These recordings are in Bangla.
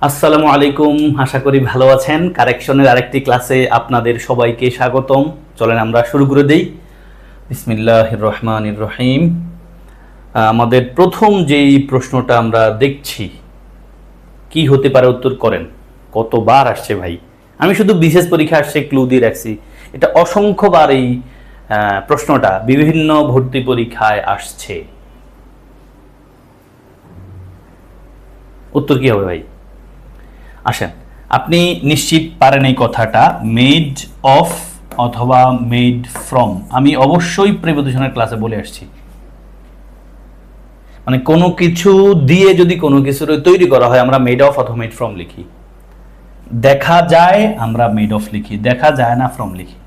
আসসালামু আলাইকুম, আশা করি ভালো আছেন। কারেকশনের আরেকটি ক্লাসে আপনাদের সবাইকে স্বাগতম। চলেন আমরা শুরু করে দেই। বিসমিল্লাহির রহমানির রহিম। আমাদের প্রথম যেই প্রশ্নটা আমরা দেখছি, কি হতে পারে উত্তর করেন। কতবার আসছে ভাই, আমি শুধু বিশেষ পরীক্ষা আসছে ক্লু দিয়ে রাখছি, এটা অসংখ্যবার এই প্রশ্নটা বিভিন্ন ভর্তি পরীক্ষায় আসছে। উত্তর কি হবে ভাই? আসেন, আপনি নিশ্চিত পারেন এই কথাটা, মেড অফ অথবা মেড ফ্রম। আমি অবশ্যই প্রিপোজিশনের ক্লাসে বলে আসছি, মানে কোনো কিছু দিয়ে যদি কোনো কিছু তৈরি করা হয় আমরা মেড অফ অথবা মেড ফ্রম লিখি। দেখা যায় আমরা মেড অফ লিখি, দেখা যায় না ফ্রম লিখি।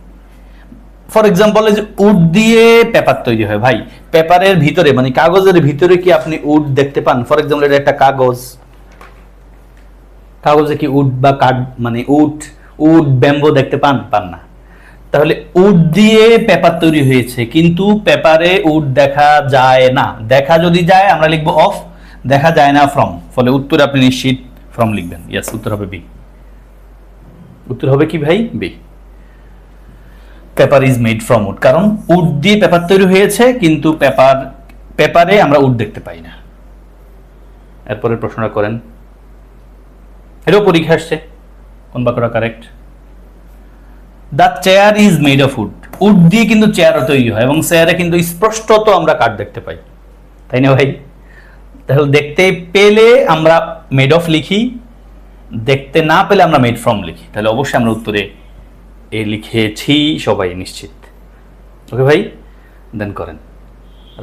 ফর এক্সাম্পল, উড দিয়ে পেপার তৈরি হয় ভাই, পেপারের ভিতরে মানে কাগজের ভিতরে কি আপনি উড দেখতে পান? ফর এক্সাম্পল, এটা একটা কাগজ, কাগজে কি উড বা কাঠ মানে উড ব্যাম্বো দেখতে পান? পান না। তাহলে উড দিয়ে পেপার তৈরি হয়েছে, কিন্তু পেপারে উড দেখা যায় না। দেখা যদি যায় আমরা লিখবো অফ, দেখা যায় না ফ্রম। ফলে উত্তর আপনি নিশ্চিত ফ্রম লিখবেন। ইয়েস, উত্তর হবে বি। উত্তর হবে কি ভাই? B. Paper is made from wood, কারণ উড দিয়ে পেপার তৈরি হয়েছে, কিন্তু পেপারে আমরা উড দেখতে পাই না। এরপরের প্রশ্নটা করেন, এটাও পরীক্ষা আসছে। কোন বাক্যটা correct? The chair is made of wood. Wood দিয়ে কিন্তু চেয়ারও তৈরি হয়, এবং চেয়ারে কিন্তু স্পষ্টত আমরা কাঠ দেখতে পাই, তাই না ভাই? তাহলে দেখতে পেলে আমরা মেড অফ লিখি, দেখতে না পেলে আমরা মেড ফ্রম লিখি। তাহলে অবশ্যই আমরা উত্তরে এ লিখেছি সবাই নিশ্চিত। ওকে ভাই, দেন করেন।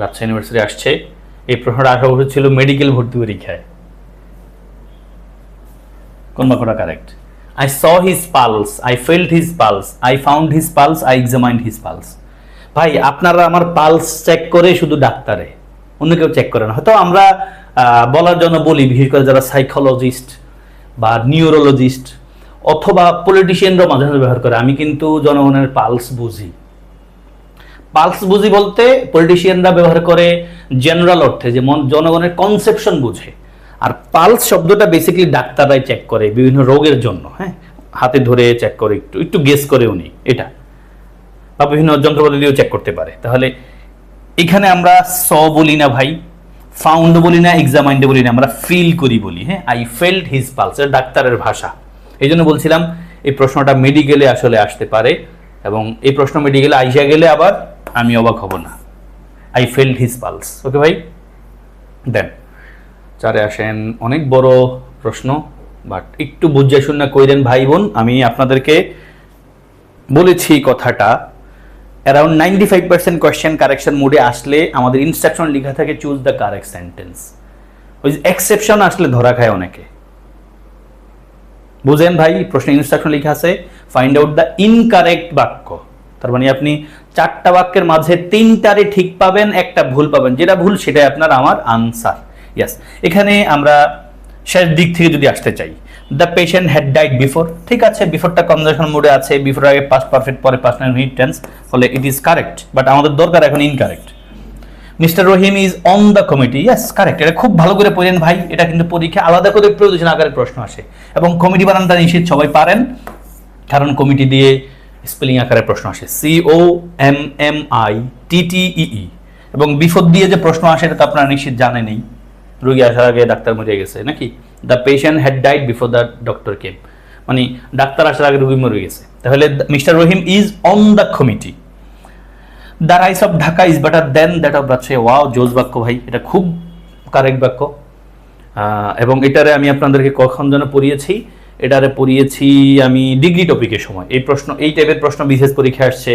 রাজশাহী ইউনিভার্সিটি আসছে। এই প্রশ্নটা আসা উচিত ছিল মেডিকেল ভর্তি পরীক্ষায়। কোন বাক্যটা correct? I saw his pulse, I felt his pulse, I found his pulse, I examined his pulse. ভাই, আপনারা আমার পালস চেক করে শুধু ডাক্তারে, অন্য কেউ চেক করে না। হয়তো আমরা বলার জন্য বলি, বিশেষ করে যারা সাইকোলজিস্ট বা নিউরোলজিস্ট অথবা পলিটিশিয়ানরা মাঝে মাঝে ব্যবহার করে, আমি কিন্তু জনগণের পালস বুঝি। পালস বুঝি বলতে পলিটিশিয়ানরা ব্যবহার করে জেনারেল অর্থে, যেমন জনগণের কনসেপশন বুঝে। আর পালস শব্দটা বেসিক্যালি ডাক্তাররাই চেক করে বিভিন্ন রোগের জন্য। হ্যাঁ, হাতে ধরে চেক করে, একটু একটু গেস করে উনি এটা, বা বিভিন্ন যন্ত্রপাতি দিয়েও চেক করতে পারে। তাহলে এখানে আমরা স বলি না ভাই, ফাউন্ড বলি না, এক্সামাইন্ড বলি না, আমরা ফিল করি বলি। হ্যাঁ, আই ফেল্ট হিজ পালস, এটা ডাক্তারের ভাষা। এই জন্য বলছিলাম এই প্রশ্নটা মেডিকেলে আসলে আসতে পারে, এবং এই প্রশ্ন মেডিকেলে আইসা গেলে আবার আমি অবাক হব না। I felt his pulse. Okay ভাই, দেন চারে আসেন। অনেক বড় প্রশ্ন, বাট একটু বুঝে শুনে কইরেন ভাই বোন। আমি আপনাদেরকে বলেছি কথাটা, অ্যারাউন্ড 95% কোয়েশ্চেন কারেকশন মোডে আসলে আমাদের ইনস্ট্রাকশন লেখা থাকে চুজ দ্য কারেক্ট সেন্টেন্স। ওই এক্সেপশন আসলে ধরা খায় অনেকে। বুঝেন ভাই, প্রশ্নে ইনস্ট্রাকশন লেখা আছে ফাইন্ড আউট দ্য ইনকারেক্ট বাক্য। তার মানে আপনি 4টা বাক্যের মাঝে 3টারে ঠিক পাবেন, একটা ভুল পাবেন। যেটা ভুল সেটাই আপনার আমার আনসার। ইয়েস, এখানে আমরা শেষ দিক থেকে যদি আসতে চাই, the patient had died before. ঠিক আছে, বিফোরটা কনজাংশন মোডে আছে, বিফোর আগে পাস্ট পারফেক্ট, পরে পাস্ট ইনডিফিনিট টেন্স, ফলে ইট ইজ কারেক্ট। বাট আমাদের দরকার এখন incorrect. Mister Rahim is on the committee. Yes, correct. এটা খুব ভালো করে পড়েন ভাই, এটা কিন্তু পরীক্ষা আলাদা করে প্রয়োজন আকারে প্রশ্ন আসে, এবং কমিটি বানানটা নিশ্চিত সবাই পারেন, কারণ কমিটি দিয়ে স্পেলিং আকারে প্রশ্ন আসে, COMMITTEE। এবং বিফোর দিয়ে যে প্রশ্ন আসে এটা তো আপনারা নিশ্চিত জানেনই, রোগী আসার আগে ডাক্তার মরে গেছে নাকি। The patient had died before the doctor came, মানে ডাক্তার আসার আগে রোগী মরে গেছে। তাহলে mister Rahim is on the committee. The rice of Dhaka is better then that of Rajshahi. Wow, জোস বাক্য ভাই, এটা খুব কারেক্ট বাক্য। এবং এটারে আমি আপনাদেরকে কখন যেন পড়িয়েছি, এটারে পড়িয়েছি আমি ডিগ্রি টপিকের সময়। এই প্রশ্ন, এই টাইপের প্রশ্ন বিশেষ পরীক্ষা আসছে,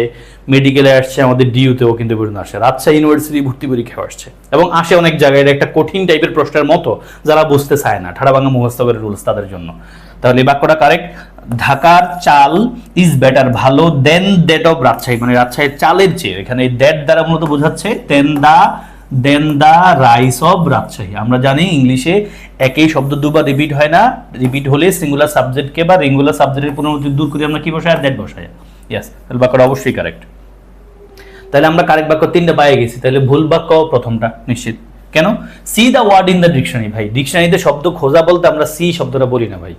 মেডিকেলে আসছে, আমাদের ডিইউতেও কিন্তু বিভিন্ন আসে, রাজশাহী ইউনিভার্সিটি ভর্তি পরীক্ষা আসছে, এবং আসে অনেক জায়গায়। এটা একটা কঠিন টাইপের প্রশ্নের মতো, যারা বুঝতে চায় না, ঠাড়া ভাঙা মুখস্থ করে রুলস তাদের জন্য। তাহলে এই বাক্যটা কারেক্ট। ঢাকার চাল ইজ বেটার, ভালো, দেন দ্যাট অফ রাজশাহী, মানে রাজশাহীর চালের চেয়ে। এখানে দ্যাট দ্বারা মূলত বোঝাচ্ছে দেন দা রাইস অফ রাজশাহী। আমরা জানি ইংলিশে একই শব্দ দুবার রিপিট হয় না, রিপিট হলে সিঙ্গুলার সাবজেক্টকে বা রেগুলার সাবজেক্টের পুনরাবৃত্তি দূর করে আমরা কি বসাই? দ্যাট বসাই। ইয়েস, তাহলে বাক্যটা অবশ্যই কারেক্ট। তাহলে আমরা কারেক্ট বাক্য 3টা পেয়ে গেছি। তাহলে ভুল বাক্য প্রথমটা নিশ্চিত, কেন? See the word in the dictionary. ভাই ডিকশনারিতে শব্দ খোঁজা বলতে আমরা সি শব্দটা বলি না ভাই,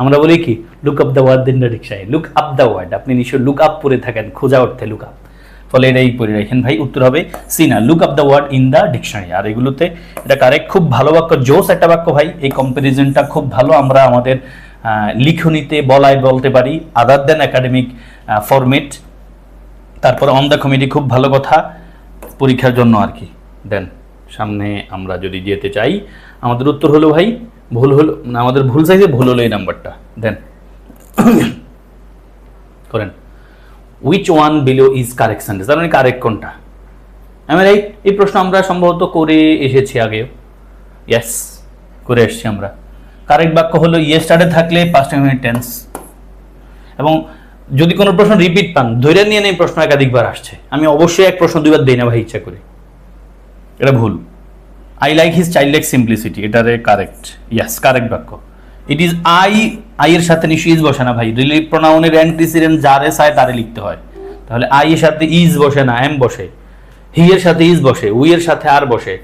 আমরা বলি কি look up the word in the dictionary. Look up the word, আপনি নিশ্চয় লুক আপ পড়ে থাকেন, খোঁজা অর্থে লুক আপ, ফলে এটাই পড়ে রাখেন ভাই। উত্তর হবে সি না, look up the word in the dictionary. আর এগুলোতে এটা কারেক্ট, খুব ভালো বাক্য, জোস একটা বাক্য ভাই। এই কম্পারিজনটা খুব ভালো, আমরা আমাদের লিখনীতে বলতে পারি আদার দেন একাডেমিক ফরম্যাট। তারপর অন দ্য কমিটি, খুব ভালো কথা পরীক্ষার জন্য আর কি। দেন সামনে আমরা যদি যেতে চাই, আমাদের উত্তর হলো ভাই ভুল হলো, আমাদের ভুল চাইছে, ভুল হলো এই নাম্বারটা। দেন করেন which one below is correct sentence, তার মানে কারেক্ট কোনটা? আমি রাইট? এই প্রশ্ন আমরা সম্ভবত করে এসেছি আগে, ইয়েস করে এসেছি আমরা। কারেক্ট বাক্য হলো ইয়েস্টারডে থাকলে পাস্ট টাইম টেন্স। এবং যদি কোনো প্রশ্ন রিপিট পান, ধরে নিয়ে নেই প্রশ্ন একাধিকবার আসছে, আমি অবশ্যই এক প্রশ্ন দুইবার দিই না ভাই ইচ্ছা করে, এটা ভুল। I like his child like simplicity, এটারে কারেক্ট, ইয়েস কারেক্ট বাক্য। ইট ইজ আই এর সাথে নিশ্চয়ই ইজ বসে না ভাই, রিলেটিভ প্রোনাউনের অ্যান্টিসিডেন্ট যারে চায় তারে লিখতে হয়, তাহলে আই এর সাথে ইজ বসে না, এম বসে। হি এর সাথে ইজ বসে, উই এর সাথে আর বসে।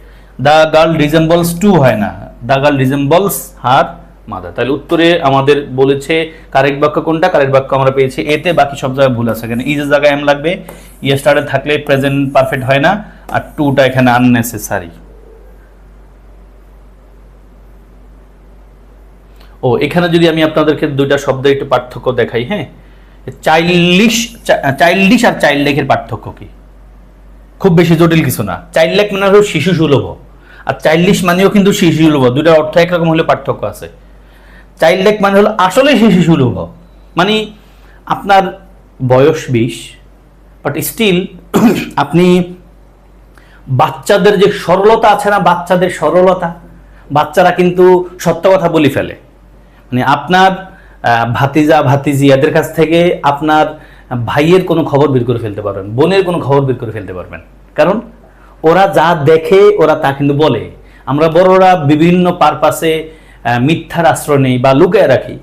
দ্য গার্ল রিজেম্বলস টু হয় না, the girl resembles her mother. তাহলে উত্তরে আমাদের বলেছে কারেক্ট বাক্য কোনটা? কারেক্ট বাক্য আমরা পেয়েছি এতে, বাকি সব জায়গায় ভুল আছে। এখানে ইজের জায়গায় এম লাগবে, ইয়েস্টারডে থাকলে প্রেজেন্ট পারফেক্ট হয় না, আর টুটা এখানে আননেসেসারি। ও এখানে যদি আমি আপনাদেরকে দুইটা শব্দের একটু পার্থক্য দেখাই, হ্যাঁ, চাইল্ডিশ আর চাইল্ড লাইকের পার্থক্য কি? খুব বেশি জটিল কিছু না। চাইল্ড লাইক মানে হলো শিশু সুলভ, আর চাইল্ডিশ মানেও কিন্তু শিশু সুলভ, দুটার অর্থ একরকম হলে পার্থক্য আছে। চাইল্ড লাইক মানে হলো আসলে শিশু সুলভ, মানে আপনার বয়স 20, বাট স্টিল আপনি বাচ্চাদের যে সরলতা আছে না, বাচ্চাদের সরলতা, বাচ্চারা কিন্তু সত্য কথা বলে ফেলে। মানে আপনার ভাতিজা ভাতিজি এদের কাছ থেকে আপনার ভাইয়ের কোনো খবর বের করে ফেলতে পারবেন, বোনের কোনো খবর বের করে ফেলতে পারবেন, কারণ ওরা যা দেখে ওরা তা কিন্তু বলে। আমরা বড়রা বিভিন্ন পারপাসে মিথ্যার আশ্রয় নেই বা লুকায় রাখি,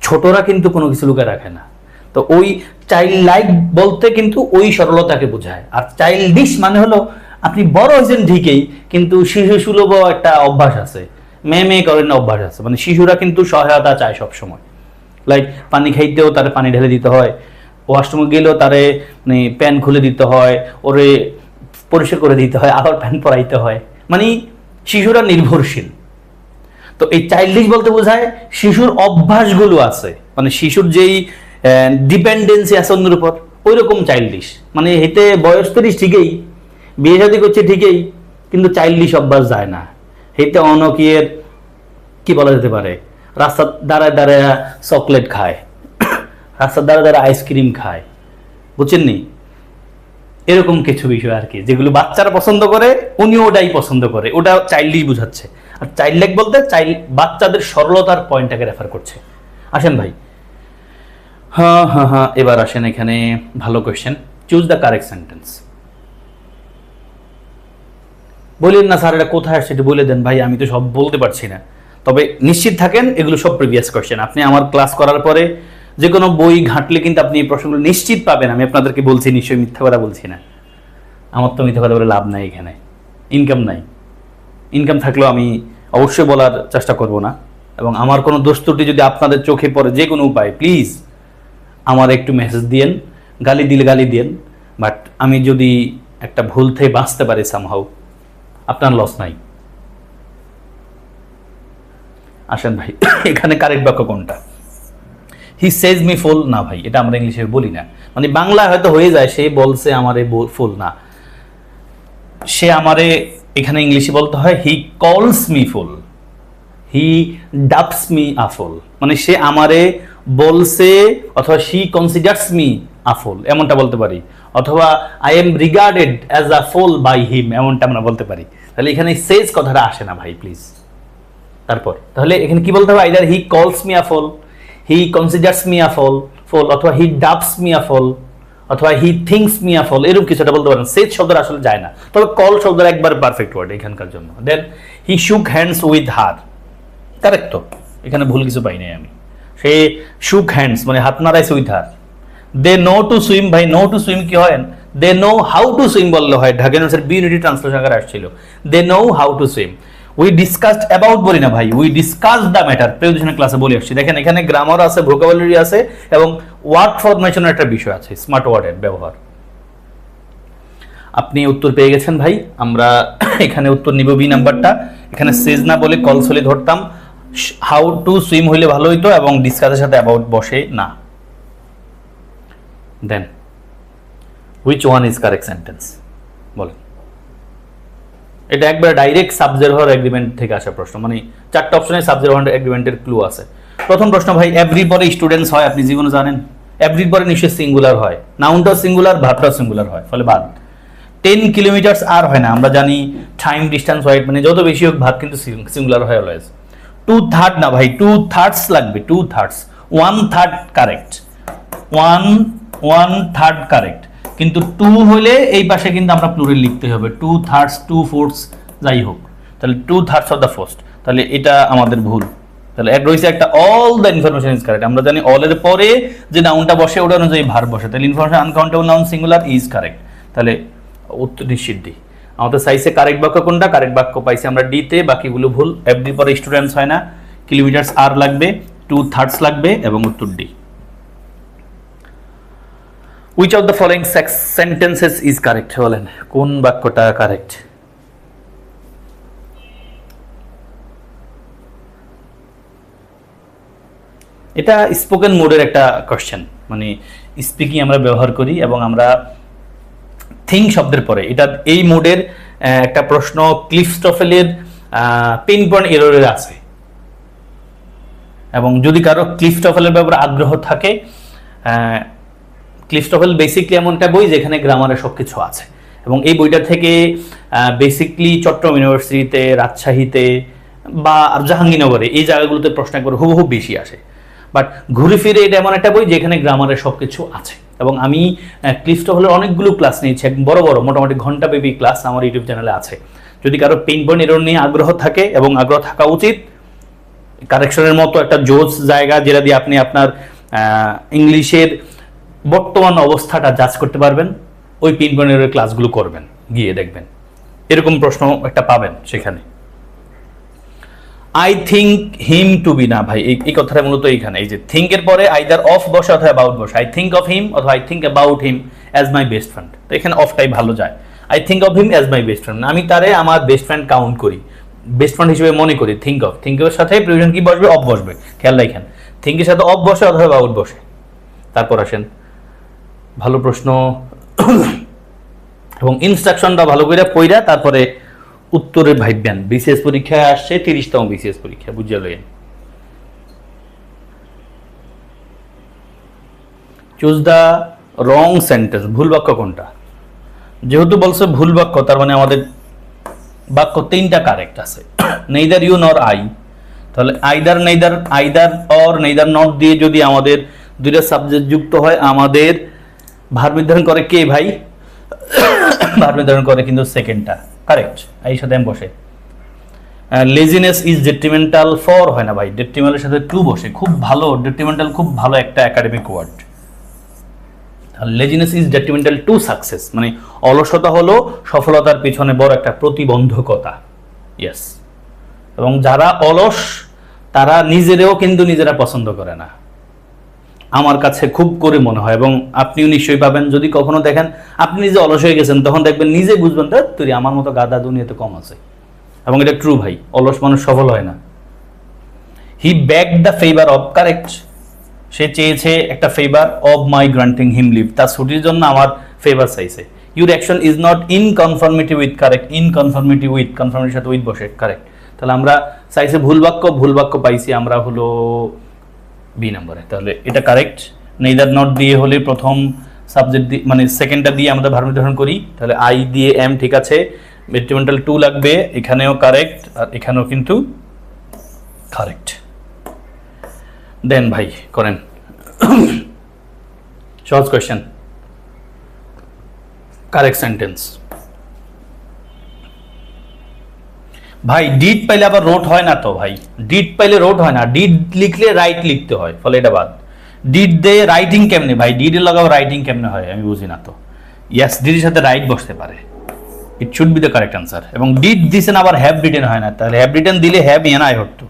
ছোটরা কিন্তু কোনো কিছু লুকায় রাখে না। তো ওই চাইল্ড লাইক বলতে কিন্তু ওই সরলতাকে বোঝায়। আর চাইল্ডিশ মানে হলো আপনি বড় হয়েছেন ঠিকই, কিন্তু শিশু সুলভ একটা অভ্যাস আছে, মেয়ে করেন না অভ্যাস আছে। মানে শিশুরা কিন্তু সহায়তা চায় সবসময়, লাইক পানি খাইতেও তারে পানি ঢেলে দিতে হয়, ওয়াশরুমে গেলেও তারে মানে প্যান খুলে দিতে হয়, ওরে পরিষ্কার করে দিতে হয়, আবার প্যান পরাইতে হয়, মানে শিশুরা নির্ভরশীল। তো এই চাইল্ডিশ বলতে বোঝায় শিশুর অভ্যাসগুলো আছে, মানে শিশুর যেই ডিপেন্ডেন্সি আছে অন্যের উপর, ওই রকম চাইল্ডিশ। মানে এতে বয়স 30 ঠিকই, বিয়ে শাদী করছে ঠিকই, কিন্তু চাইল্ডিশ অভ্যাস যায় না। এতে অনকিয়ের কি বলা যেতে পারে, রাস্তার দাঁড়ায় দাঁড়ায় চকলেট খায়, রাস্তার দাঁড়ায় দাঁড়ায় আইসক্রিম খায়, বুঝছেন নি? এরকম কিছু বিষয় আর কি, যেগুলো বাচ্চারা পছন্দ করে উনি ওটাই পছন্দ করে, ওটা চাইল্ডিশ বোঝাচ্ছে। আর চাইল্ড লাইক বলতে বাচ্চাদের সরলতার পয়েন্টটাকে রেফার করছে। আসেন ভাই, হ্যাঁ এবার আসেন এখানে ভালো question, choose the correct sentence. বলেন না স্যার এটা কোথায় আসছে, এটা বলে দেন ভাই, আমি তো সব বলতে পারছি না। তবে নিশ্চিত থাকেন এগুলো সব প্রিভিয়াস কোয়েশ্চেন, আপনি আমার ক্লাস করার পরে যে কোনো বই ঘাঁটলে কিন্তু আপনি এই প্রশ্নগুলো নিশ্চিত পাবেন। আমি আপনাদেরকে বলছি, নিশ্চয়ই মিথ্যা কথা বলছি না, আমার তো মিথ্যা কথা বলে লাভ নাই, এখানে ইনকাম নাই। ইনকাম থাকলেও আমি অবশ্যই বলার চেষ্টা করব না, এবং আমার কোনো দোষ ত্রুটি যদি আপনাদের চোখে পড়ে যে কোনো উপায়, প্লিজ আমার একটু মেসেজ দিয়েন, গালি দিলে গালি দিয়েন, বাট আমি যদি একটা ভুল থেকে বাঁচতে পারি সামহাউ, আপনার লস নাই। আসেন ভাই, এখানে কারেক্ট বাক্য কোনটা? হি সেজ মি ফুল, না ভাই এটা আমরা ইংলিশে বলি না, মানে বাংলা হয়তো হয়ে যায় সে বলছে আমারে ফুল, না, সে আমারে এখানে ইংলিশে বলতে হয় he calls me fool, he dubs me a fool, মানে সে আমারে বলছে, অথবা শি কনসিডারস মি আ ফুল এমনটা বলতে পারি, অথবা I am regarded as a fool by him এমনটা আমরা বলতে পারি। তাহলে এখানে সেজ কথাটা আসে না ভাই, প্লিজ। তারপর তাহলে এখানে কি বলতে হবে? Either he calls me a full, he কনসিডারস me a ফুল, অথবা হি ডাবস মি আ ফুল, অথবা হি থিংস মি আ ফুল, এরকম কিছুটা বলতে পারেন। সেজ শব্দটা আসলে যায় না, তবে কল শব্দটা একবার পারফেক্ট ওয়ার্ড এখানকার জন্য। দেন হি শুক হ্যান্ডস উইথ হার, কারেক্ট তো, এখানে ভুল কিছু পাই নাই আমি। সে শুক হ্যান্ডস মানে হাত নাড়াইছে with her. They know to swim, ভাই নো টু সুইম কি হয়? They know how to swim বললে হয়, ঢাকা ইউনিভার্সিটির বি ইউনিটি ট্রান্সলেশন আকারে আসছিল, they know how to swim. We discussed about বলি না ভাই, we discuss the matter, presentation ক্লাসে বলে আসছি। দেখেন এখানে গ্রামার আছে, ভোকাবুলারি আছে এবং ওয়ার্ড ফরমেশনের একটা বিষয় আছে, স্মার্ট ওয়ার্ডের ব্যবহার। আপনি উত্তর পেয়ে গেছেন ভাই। আমরা এখানে উত্তর নিব বি নাম্বারটা। এখানে সেজ না বলে কলসলি ধরতাম, হাউ টু সুইম হইলে ভালো হইতো এবং ডিসকাসের সাথে অ্যাবাউট বসে না। Then which one is correct sentence বলেন। এটা একবার ডাইরেক্ট সাবজেক্ট এগ্রিমেন্ট থেকে আসা প্রশ্ন, মানে চারটা অপশনে সাবজেক্ট এগ্রিমেন্টের ক্লু আছে। প্রথম প্রশ্ন ভাই, এভরি পরে স্টুডেন্টস হয়, আপনি জীবনে জানেন এভরি পরে নিশ্চয়ই সিঙ্গুলার হয়, নাউনটাও সিঙ্গুলার, ভাবটাও সিঙ্গুলার হয়, ফলে বাদ। 10 কিলোমিটার আর হয় না, আমরা জানি টাইম ডিস্টেন্স হয়, মানে যত বেশি হোক ভাত কিন্তু সিঙ্গুলার হয় অলওয়েজ। 2/3 না ভাই, 2/3 লাগবে, 2/3, 1/3 কারেক্ট, 1/3 কারেক্ট, কিন্তু 2 হলে এই পাশে কিন্তু আমরা প্লুরাল লিখতে হবে, 2/3, 2/4 যাই হোক, তাহলে 2/3 অফ দ্য ফার্স্ট, তাহলে এটা আমাদের ভুল। তাহলে এক রয়েছে একটা all the information is correct, আমরা জানি অল এর পরে যে নাউনটা বসে ওটা অনুযায়ী ভার্ব বসে, তাহলে information uncountable noun singular is correct, তাহলে উত্তর নিশ্চিত ডি। আমাদের সাইজে কারেক্ট বাক্য কোনটা, কারেক্ট বাক্য পাইছি আমরা ডি তে, বাকিগুলো ভুল। এভরি পরে স্টুডেন্টস হয় না, কিলোমিটারস আর লাগবে, 2/3 লাগবে এবং উত্তর D. Which of the following sentences is correct বলেন, কোন বাক্যটা কারেক্ট? এটা স্পোকেন মোডের একটা কোশ্চেন, মানে স্পিকিং আমরা ব্যবহার করি এবং আমরা থিঙ্ক শব্দের পরে, এটা এই মোডের একটা প্রশ্ন ক্লিফস্টোফেলের পিন পয়েন্ট এররের আছে, এবং যদি কারো ক্লিফস্টোফেলের ব্যাপারে আগ্রহ থাকে, ক্লিফস্টোফেল বেসিকলি এমন একটা বই যেখানে গ্রামারের সবকিছু আছে, এবং এই বইটা থেকে বেসিকলি চট্টগ্রাম ইউনিভার্সিটিতে, রাজশাহীতে বা জাহাঙ্গীরনগরে এই জায়গাগুলোতে প্রশ্ন একবার হুবহু বেশি আসে। বাট ঘুরে ফিরে এটা এমন একটা বই যেখানে গ্রামারের সবকিছু আছে, এবং আমি ক্লিফস্টোফেলের অনেকগুলো ক্লাস নিয়েছি, বড় বড় মোটামুটি ঘন্টাব্যাপী ক্লাস আমার ইউটিউব চ্যানেলে আছে। যদি কারো পেইন পয়েন্ট এরর নিয়ে আগ্রহ থাকে, এবং আগ্রহ থাকা উচিত, কারেকশনের মতো একটা জোস জায়গা যেটা দিয়ে আপনি আপনার ইংলিশের বর্তমান অবস্থাটা জাজ করতে পারবেন, ওই পিন পয়েন্টের ক্লাসগুলো করবেন, গিয়ে দেখবেন এরকম প্রশ্ন একটা পাবেন সেখানে। I think him to be, না ভাই এই কথাটা মূলত এইখানে, এই যে থিঙ্ক এর পরে আইদার অফ বসে অথবা অ্যাবাউট বসে, আই থিঙ্ক অফ হিম অথবা I think about him as my best friend, তো এখানে অফটাই ভালো যায়। I think of him as my best friend, আমি তারে আমার বেস্ট ফ্রেন্ড কাউন্ট করি, বেস্ট ফ্রেন্ড হিসেবে মনে করি। থিঙ্কের সাথে প্রিভিশন কি বসবে, অফ বসবে, খেয়াল রাখেন, থিঙ্কের সাথে অফ বসে অথবা অ্যাবাউট বসে। তারপর আসেন, ভালো প্রশ্ন এবং ইনস্ট্রাকশনটা ভালো করে পড়া তারপরে উত্তরে ভাববেন। বিসিএস পরীক্ষায় আসছে, 30তম বিসিএস পরীক্ষা, বুঝে লইন। চুজ দ্য রং সেন্টেন্স, ভুল বাক্য কোনটা? যেহেতু বলছে ভুল বাক্য, তার মানে আমাদের বাক্য 3টা কারেক্ট আছে, নেইদার ইউ নর আই, তাহলে আইদার অর নেইদার নট দিয়ে যদি আমাদের দুইটা সাবজেক্ট যুক্ত হয়, আমাদের ভার্ব নির্ধারণ করে কে ভাই? ভার্ব নির্ধারণ করে কিন্তু সেকেন্ডটা, কারেক্ট, এই সাথে এম বসে। লেজিনেস ইজ ডেট্রিমেন্টাল ফর হয় না ভাই, ডেট্রিমেন্টালের সাথে টু বসে, খুব ভালো, ডেট্রিমেন্টাল খুব ভালো একটা academic word. Laziness is detrimental to success, মানে অলসতা হলো সফলতার পিছনে বড় একটা প্রতিবন্ধকতা। ইয়েস, এবং যারা অলস তারা নিজেরাও কিন্তু নিজেরা পছন্দ করে না, আমার কাছে খুব করে মনে হয়, এবং আপনিও নিশ্চয়ই পাবেন। যদি কখনো দেখেন আপনি নিজে অলস হয়ে গেছেন, তখন দেখবেন নিজে বুঝবেন তুই আমার মতো গাদা দুনিয়াতে কম আছে, এবং এটা ট্রু ভাই, অলস মানুষ সফল হয় না। He begged the favour of, correct, সে চেয়েছে একটা favour of my granting him leave, তার ছুটির জন্য আমার ফেভার চাইছে। Your action is not in conformity with, correct, in conformity with, কনফর্মিটির সাথে উইথ বসে, কারেক্ট। তাহলে আমরা চাইছে ভুল বাক্য পাইছি আমরা হলো বি নম্বরে, তাহলে এটা কারেক্ট। নেইদার নট দিয়ে হলে প্রথম সাবজেক্ট দিয়ে, মানে সেকেন্ডটা দিয়ে আমরা ভার্ব নির্ধারণ করি, তাহলে আই দিয়ে এম, ঠিক আছে। ডেট্রিমেন্টাল টু লাগবে, এখানেও কারেক্ট, আর এখানেও কিন্তু কারেক্ট। দেন ভাই করেন সহজ কোয়েশ্চেন, কারেক্ট সেন্টেন্স। ভাই ডিড পাইলে আবার রোট হয় না তো ভাই, ডিড পাইলে রোট হয় না, ডিড লিখলে রাইট লিখতে হয়, ফলে এটা বাদ। ডিড দে রাইটিং কেমনে ভাই, ডিড এর লাগাও রাইটিং কেমনে হয় আমি বুঝি না তো। ইয়েস, ডিড এর সাথে রাইট বসতে পারে, it should be the correct answer. এবং ডিড দিছেন আবার হ্যাভ রিটেন হয় না, তাহলে হ্যাভ রিটেন দিলে হ্যাভ ইয়ান আই হতো,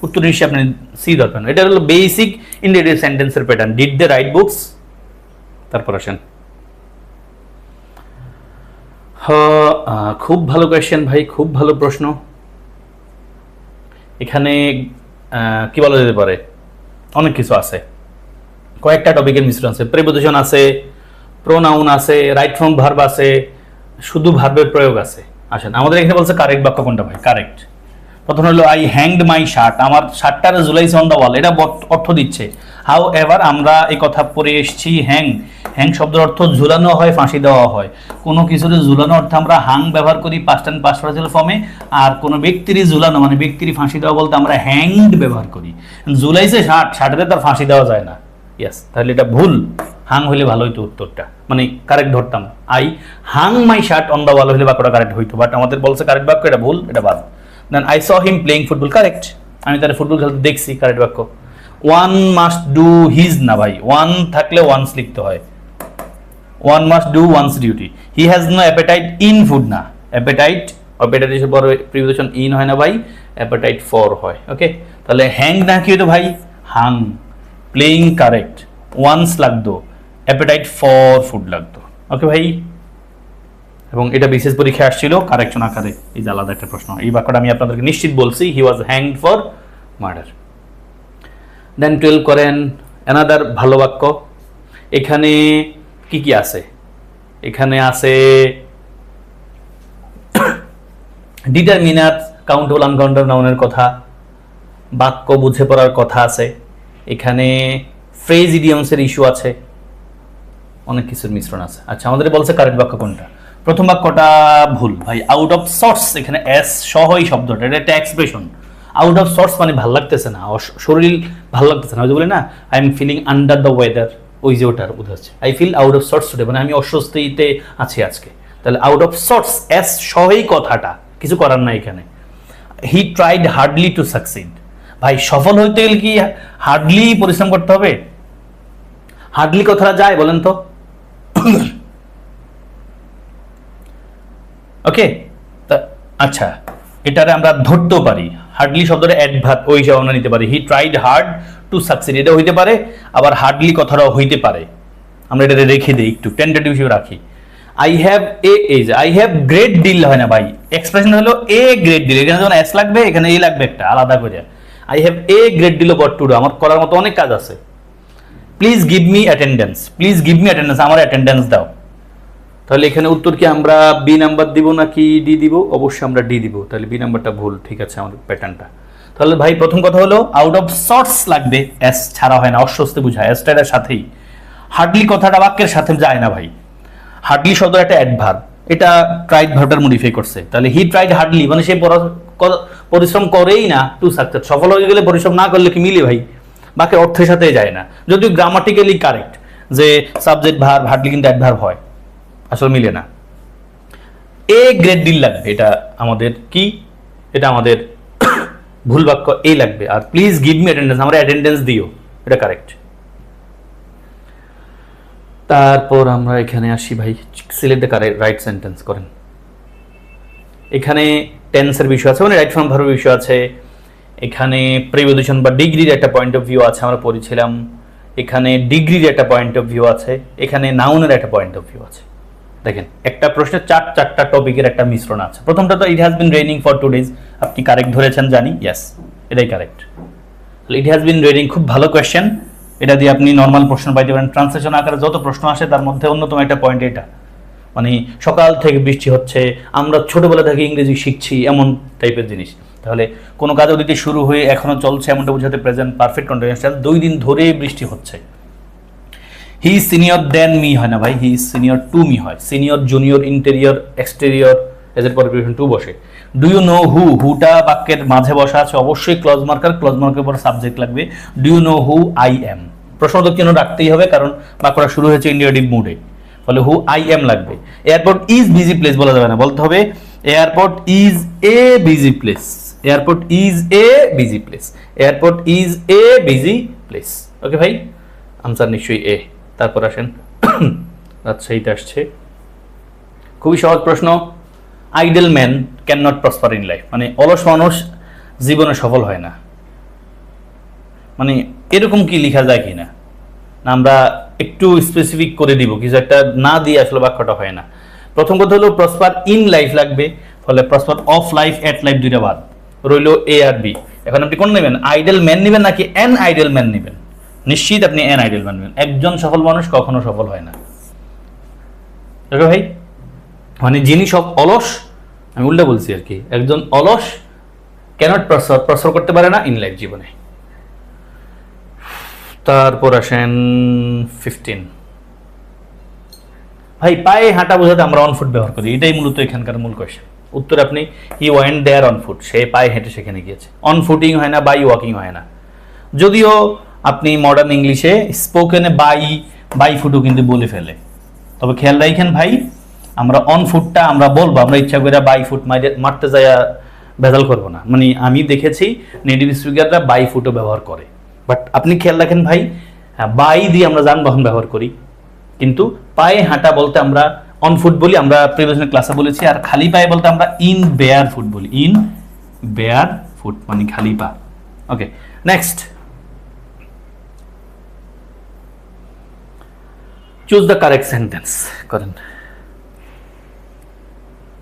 উত্তর নিশ্চয়ই আপনি সি ধরবেন। এটা হলো বেসিক ইন্ডিকেটিভ সেন্টেন্সের pattern, did they write books. তারপর আসেন, খুব ভালো কোয়েশ্চেন ভাই, খুব ভালো প্রশ্ন। এখানে কি বলা যেতে পারে, অনেক কিছু আছে, কয়েকটা টপিকের মিশ্রণ আছে, প্রিপোজিশন আছে, প্রোনাউন আছে, রাইট ফর্ম ভার্ব আছে, শুধু ভার্বের প্রয়োগ আছে। আসেন, আমাদের এখানে বলছে কারেক্ট বাক্য কোনটা ভাই? কারেক্ট। প্রথম হলো আই হ্যাংড মাই শার্ট, আমার শার্টটারে ঝুলাইছে অন দ্য ওয়াল, এটা অর্থ দিচ্ছে। হাউ এভার আমরা এই কথা পড়ে এসেছি, হ্যাং, হ্যাং শব্দের অর্থ ঝুলানো হয়, ফাঁসি দেওয়া হয়। কোনো কিছুর ঝুলানো অর্থে আমরা হাং ব্যবহার করি পাস্ট এন্ড পাস্ট পার্টিসিপল ফর্মে, আর কোনো ব্যক্তির ঝুলানো মানে ব্যক্তির ফাঁসি দেওয়া বলতে আমরা হ্যাংড ব্যবহার করি। ঝুলাইছে শার্ট, শার্টেতে তার ফাঁসি দেওয়া যায় না। ইয়েস, তাহলে এটা ভুল। হাং হইলে ভালো হইতো উত্তরটা, মানে কারেক্ট ধরতাম। I hang my shirt on the wall হইলে বাক্যটা কারেক্ট হইতো, বাট আমাদের বলছে কারেক্ট বাক্য, এটা ভুল, এটা বাদ। Then I saw him playing football, correct, আমি তার ফুটবল খেলতে দেখছি, কারেক্ট বাক্য। ওয়ান মাস্ট ডু হিজ না ভাই, ওয়ান থাকলে ওয়ান্স লিখতে হয়, one must do one's duty. He has no appetite in food না, অ্যাপেটাইট, অ্যাপেটাইট এর পর প্রিপোজিশন ইন হয় না ভাই, অ্যাপেটাইট ফর হয়। ওকে, তাহলে হ্যাং না কি হতো ভাই? হাং। প্লেইং কারেক্ট, ওয়ান্স লাগতো, অ্যাপেটাইট ফর ফুড লাগতো। ওকে ভাই, এবং এটা বিশেষ পরীক্ষায় আসছিল কারেকশন আকারে, এই যে আলাদা একটা প্রশ্ন। এই বাক্যটা আমি আপনাদেরকে নিশ্চিত বলছি, হি ওয়াজ হ্যাংড ফর মার্ডার। দেন 12 করেন, অ্যানাদার ভালো বাক্য। এখানে কি কি আছে? এখানে আছে ডিটারমিনার, কাউন্টেবল আনকাউন্টেবল নাউনের কথা, বাক্য বুঝে পড়ার কথা আছে, এখানে ফ্রেজ ইডিয়মসের ইস্যু আছে, অনেক কিছুর মিশ্রণ আছে। আচ্ছা, আমাদের বলছে কারেক্ট বাক্য কোনটা? প্রথম বাক্যটা ভুল ভাই, আউট অফ সর্টস, এখানে এস সহ এই শব্দটা, এটা একটা এক্সপ্রেশন। আউট অফ সর্টস মানে ভাল লাগতেছে না, শরীর ভাল লাগতেছে না, ওই যে বলে না I am feeling under the weather, ওই যে ওটার বোঝাচ্ছে। I feel out of sorts today, মানে আমি অস্বস্তিতে আছি আজকে। তাহলে আউট অফ সর্টস, এস সহই কথাটা, কিছু করার নাই এখানে। He tried hardly to succeed, ভাই সফল হইতে গেলে কি হার্ডলি পরিশ্রম করতে হবে? হার্ডলি কথাটা যায় বলেন তো? ওকে, আচ্ছা, এটারে আমরা ধরতেও পারি, হার্ডলি শব্দটা অ্যাডভার্ব ওই হিসাবে আমরা নিতে পারি। He tried hard to succeed, এটা হইতে পারে, আবার হার্ডলি কথাটাও হইতে পারে। আমরা এটা রেখে দিই, একটু টেন্টেটিভ হিসেবে রাখি। I have a edge, I have great deal হয় না ভাই, এক্সপ্রেশন হলো এ গ্রেট ডিল, এখানে যখন এস লাগবে এখানে এ লাগবে একটা আলাদা করে। I have a great deal of to do, আমার করার মতো অনেক কাজ আছে। Please give me attendance, please give me attendance, আমার অ্যাটেন্ডেন্স দাও। তাহলে এখানে উত্তর কি আমরা বি নাম্বার দিব নাকি ডি দিব? অবশ্যই আমরা ডি দিব, তাহলে বি নাম্বারটা ভুল। ঠিক আছে, আমাদের প্যাটার্নটা। তাহলে ভাই প্রথম কথা হলো আউট অফ সর্টস লাগবে, এস ছাড়া হয় না, অস্বস্তি বুঝায়, এসটা এর সাথেই। হার্ডলি কথাটা বাক্যের সাথে যায় না ভাই, হার্ডলি শব্দ একটা অ্যাডভার্ব, এটা ট্রাইড ভার্বটার মডিফাই করছে। তাহলে হি ট্রাইড হার্ডলি মানে সে পরিশ্রম করেই না টু সাকসেস, সফল হয়ে গেলে পরিশ্রম না করলে কি মিলে ভাই? বাক্যের অর্থের সাথে যায় না, যদিও গ্রামাটিক্যালি কারেক্ট যে সাবজেক্ট ভার্ব হার্ডলি কিন্তু অ্যাডভার্ব হয়, আসলে মিলে না। এ গ্রেট ডিল লাগবে, এটা আমাদের কি? এটা আমাদের ভুল বাক্য, এ লাগবে। আর প্লিজ গিভ মি অ্যাটেন্ডেন্স, আমরা অ্যাটেন্ডেন্স দিও, এটা কারেক্ট। তারপর আমরা এখানে আসি ভাই, select the correct right sentence করেন। এখানে টেন্সের বিষয় আছে, মানে রাইট ফর্ম ভার্বের বিষয় আছে, এখানে প্রিপোজিশন বা ডিগ্রির একটা পয়েন্ট অফ ভিউ আছে, আমরা পড়েছিলাম। এখানে ডিগ্রির একটা পয়েন্ট অফ ভিউ আছে, এখানে নাউনের একটা পয়েন্ট অফ ভিউ আছে। দেখেন, একটা প্রশ্নে চারটা টপিকের একটা মিশ্রণ আছে। প্রথমটা তো it has been raining for 2 days, আপনি কারেক্ট ধরেছেন জানি, ইয়েস, এটাই correct. It has been raining খুব ভালো কোয়েশ্চেন, এটা দিয়ে আপনি নর্মাল প্রশ্ন পাইতে পারেন। ট্রান্সলেশন আকারে যত প্রশ্ন আসে তার মধ্যে অন্যতম একটা পয়েন্ট এটা, মানে সকাল থেকে বৃষ্টি হচ্ছে, আমরা ছোটবেলা থেকে ইংরেজি শিখছি, এমন টাইপের জিনিস। তাহলে কোনো কাজ দিতে শুরু হয়ে এখনো চলছে, এমনটা বোঝাতে প্রেজেন্ট পারফেক্ট কন্টিনিউয়াস টেন্স, 2 দিন ধরে বৃষ্টি হচ্ছে। He is senior than me হয় না ভাই, he is senior to me হয়। সিনিয়র, জুনিয়র, ইন্টেরিয়র, এক্সটেরিয়র, এদের পরে প্রিপোজিশন টু বসে। ডু ইউ নো হু, হুটা বাক্যের মাঝে বসা আছে, অবশ্যই ক্লজ মার্কার, ক্লজ মার্কের পর সাবজেক্ট লাগবে। Do you know who I am, প্রশ্নবোধক চিহ্ন রাখতেই হবে, কারণ বাক্যটা শুরু হয়েছে ইন্ডিকেটিভ মুডে, ফলে হু আই এম লাগবে। এয়ারপোর্ট ইজ বিজি প্লেস বলা যাবে না, বলতে হবে airport is a busy place, airport is a busy place, airport is a busy place. Okay ভাই, আনসার নিশ্চয়ই এ। তারপর আসেন রাজশাহীতে আসছে, খুবই সহজ প্রশ্ন। Idol man can not prosper in life, মানে অলস মানুষ জীবনে সফল হয় না, মানে এরকম কি লেখা যায় কিনা, না আমরা একটু স্পেসিফিক করে দিব, কিছু একটা না দিয়ে আসলে বাক্যটা হয় না। প্রথম কথা হলো প্রসপার ইন লাইফ লাগবে, ফলে prosper of life at life দুইটা বাদ রইল এ আর বি। এখন আপনি কোন নেবেন, আইডল ম্যান নেবেন নাকি অ্যান আইডল ম্যান নেবেন? নিশ্চিত আপনি অ্যান আইডল ম্যান নেবেন। একজন সফল মানুষ কখনো সফল হয় না, ভাই, মানে যিনি সব অলস, আমি উল্টা বলছি আর কি, একজন অলস ক্যানট প্রসপার করতে পারে না ইন লাইফ জীবনে। তারপর আসেন 15, ভাই পায়ে হাঁটা বোঝাতে আমরা অন ফুট ব্যবহার করি, এটাই মূলত এখানকার মূল কোয়েশ্চেন। উত্তর আপনি he went there on foot, সে পায়ে হেঁটে সেখানে গিয়েছে। অন ফুটিং হয় না, বাই ওয়াকিং হয় না, যদিও আপনি মডার্ন ইংলিশে স্পোকেনে বাই ফুটও কিন্তু বলে ফেলে। তবে খেয়াল রাখেন ভাই, আমরা অন ফুটটা আমরা বলবো, আমরা ইচ্ছা করে বাই ফুট মারতে যায় ভেজাল করবো না। মানে আমি দেখেছি নেটিভ স্পিকাররা বাই ফুটও ব্যবহার করে, বাট আপনি খেয়াল রাখেন ভাই, বাই দিয়ে আমরা যানবাহন ব্যবহার করি, কিন্তু পায়ে হাঁটা বলতে আমরা অন ফুট বলি, আমরা প্রিভিয়াস ক্লাসে বলেছি। আর খালি পায়ে বলতে আমরা ইন বেয়ার ফুট বলি, ইন বেয়ার ফুট মানে খালি পা। Okay, next, choose the correct sentence করেন।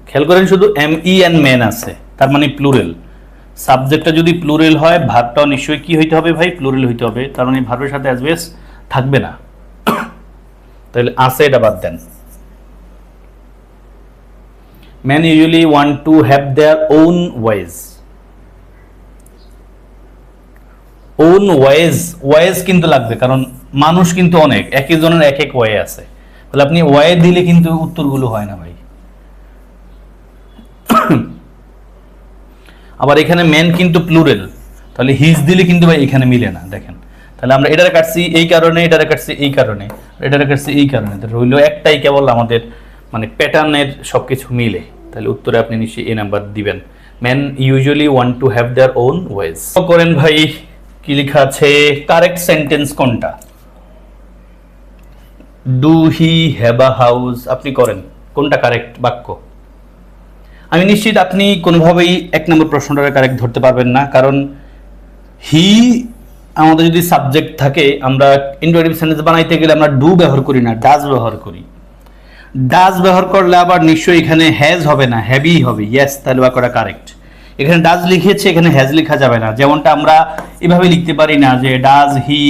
খেয়াল করেন শুধু এম ই এন ম্যান আছে, তার মানে প্লুরাল। সাবজেক্টটা যদি প্লুরাল হয়, ভার্বটাও নিশ্চয়ই কি হইতে হবে ভাই, প্লুরাল হইতে হবে, তার মানে ভার্বের সাথে অ্যাজবেস থাকবে না, তাহলে আছে এটা বাদ দেন। Men usually want to have their own ways. own ways কিন্তু লাগবে, কারণ মানুষ কিন্তু অনেক, এক একজনের এক এক ওয়ে আছে, তাহলে আপনি ওয়ে দিলে কিন্তু উত্তরগুলো হয় না ভাই। আবার এখানে ম্যান কিন্তু প্লুরাল, তাহলে হিজ দিলে কিন্তু ভাই এখানে মিলে না, দেখেন। তাহলে আমরা এটারে কাটছি এই কারণে, এটারে কাটছি এই কারণে, এটারে কাটছি এই কারণে, রইল একটাই কেবল আমাদের মানে প্যাটার্নের সবকিছু মিলে, তাহলে উত্তরে আপনি নিশ্চয়ই এ নাম্বার দিবেন। Man usually want to have their own ways. করেন ভাই, কি লেখা আছে, কারেক্ট সেন্টেন্স কোনটা? Do he have a house, আপনি করেন কোনটা কারেক্ট বাক্য? আমি নিশ্চিত আপনি কোনোভাবেই এক নম্বর প্রশ্নটাকে কারেক্ট ধরতে পারবেন না, কারণ হি আমাদের যদি সাবজেক্ট থাকে, আমরা ইন্টারোগেটিভ সেন্টেন্স বানাইতে গেলে আমরা ডু ব্যবহার করি না, ডাজ ব্যবহার করি। ডাজ ব্যবহার করলে আবার নিশ্চয়ই এখানে হ্যাজ হবে না, হ্যাভই হবে। ইয়েস, তাহলে বাক্যটা কারেক্ট। এখানে ডাজ লিখেছে, এখানে হ্যাজ লেখা যাবে না, যেমনটা আমরা এভাবে লিখতে পারি না যে does he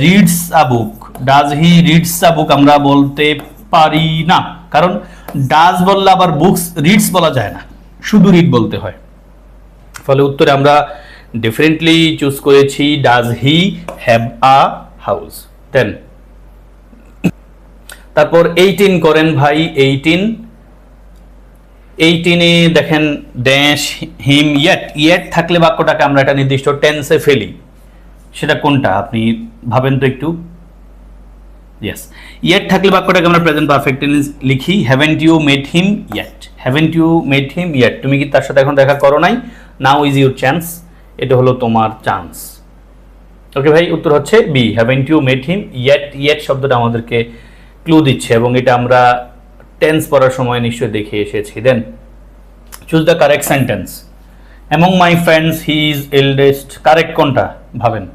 reads a book, does he reads a book আমরা বলতে পারি না, কারণ ডাজ বললে আবার বুকস রিডস বলা যায় না, শুধু রিড বলতে হয়। ফলে উত্তরে আমরা ডিফারেন্টলি চুজ করেছি does he have a house. Then তারপর 18 করেন ভাই, 18-এ দেখেন ড্যাশ হিম ইয়েট থাকলে বাক্যটাকে আমরা একটা নির্দিষ্ট টেন্সে ফেলি, সেটা কোনটা আপনি ভাবেন তো একটু। ইয়েস, ইয়েট থাকলে বাক্যটাকে আমরা প্রেজেন্ট পারফেক্ট টেন্স লিখি। Haven't you met him yet, haven't you met him yet, তুমি কি তার সাথে এখন দেখা করো নাই? নাও ইজ ইউর চান্স, এটা হলো তোমার চান্স। ওকে ভাই, উত্তর হচ্ছে B, haven't you met him yet শব্দটা আমাদেরকে ক্লু দিচ্ছে, এবং এটা আমরা টেন্স পড়ার সময় নিশ্চয়ই দেখে এসেছি। Then choose the correct sentence. Among my friends he is eldest, correct কোনটা ভাবেন?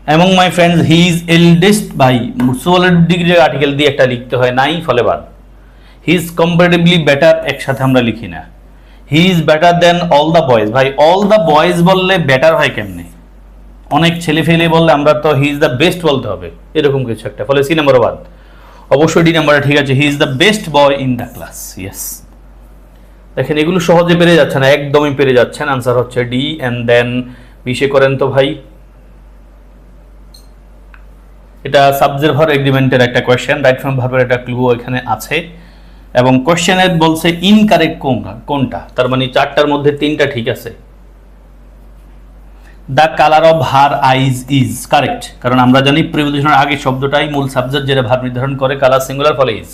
Among my friends he is eldest, ভাই সুপারলেটিভ ডিগ্রি আর্টিকেল দিয়ে একটা লিখতে হয়, নাই, ফলে বাদ। হি ইজ কম্পারেটিভলি বেটার একসাথে আমরা লিখি না। He is better then all the boys, ভাই অল দ্য বয়েজ বললে বেটার হয় কেমনে? অনেক ছেলে ফেলে বললে আমরা তো হি ইজ দ্য বেস্ট বলতে হবে, এরকম কিছু একটা, ফলে সি নাম্বার বাদ। অবশ্যই ডি নাম্বারটা ঠিক আছে, he is the best boy in the class. Yes, দেখেন এগুলো সহজে পেরে যাচ্ছেন, একদমই পেরে যাচ্ছেন। আনসার হচ্ছে ডি। এন্ড দেন 20 করেন তো ভাই, এটা সাবজেক্ট ভার্ব এগ্রিমেন্টের একটা কোয়েশ্চেন, রাইট ফ্রম ভার্বের একটা ক্লু এখানে আছে, এবং কোয়েশ্চেনে বলছে ইনকারেক্ট কোনটা, তার মানে 4টার মধ্যে 3টা ঠিক আছে। The colour of her eyes is correct, কারণ আমরা জানি প্রিপোজিশনের আগে শব্দটাই মূল সাবজেক্ট, যেটা ভার্ব নির্ধারণ করে, কালার সিঙ্গুলার, ফলে is.